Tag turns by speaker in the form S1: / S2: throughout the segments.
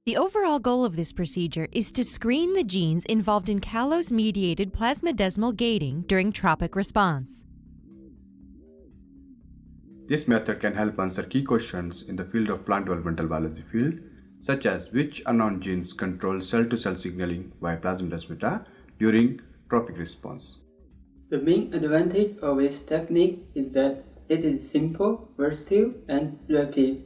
S1: The overall goal of this procedure is to screen the genes involved in Callose-mediated Plasmodesmal gating during tropic response.
S2: This method can help answer key questions in the field of plant developmental biology field, such as which unknown genes control cell-to-cell signaling via plasmodesmata during tropic response.
S3: The main advantage of this technique is that it is simple, versatile, and rapid.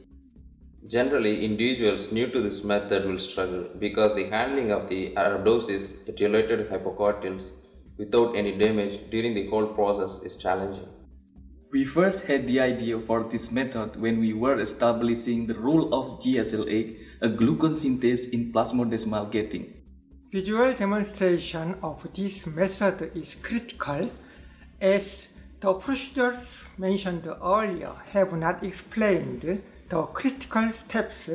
S4: Generally, individuals new to this method will struggle because the handling of the Arabidopsis etiolated hypocotyls without any damage during the whole process is challenging.
S5: We first had the idea for this method when we were establishing the role of GSLA, a glucose synthase in plasmodesmal gating.
S6: Visual demonstration of this method is critical as the procedures mentioned earlier have not explained the critical steps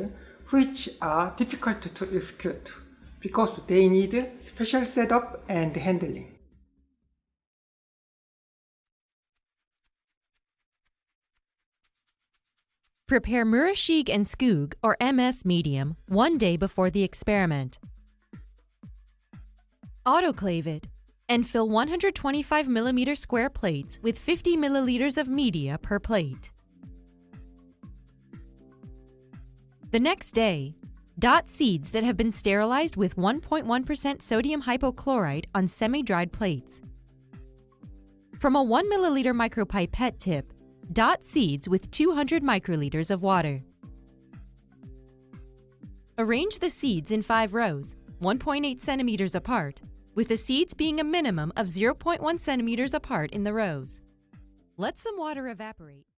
S6: which are difficult to execute because they need special setup and handling.
S1: Prepare Murashig and Skug or MS medium 1 day before the experiment. Autoclave it and fill 125 mm square plates with 50 milliliters of media per plate. The next day, dot seeds that have been sterilized with 1.1% sodium hypochlorite on semi-dried plates. From a 1 milliliter micropipette tip, dot seeds with 200 microliters of water. Arrange the seeds in 5 rows, 1.8 centimeters apart, with the seeds being a minimum of 0.1 centimeters apart in the rows. Let some water evaporate.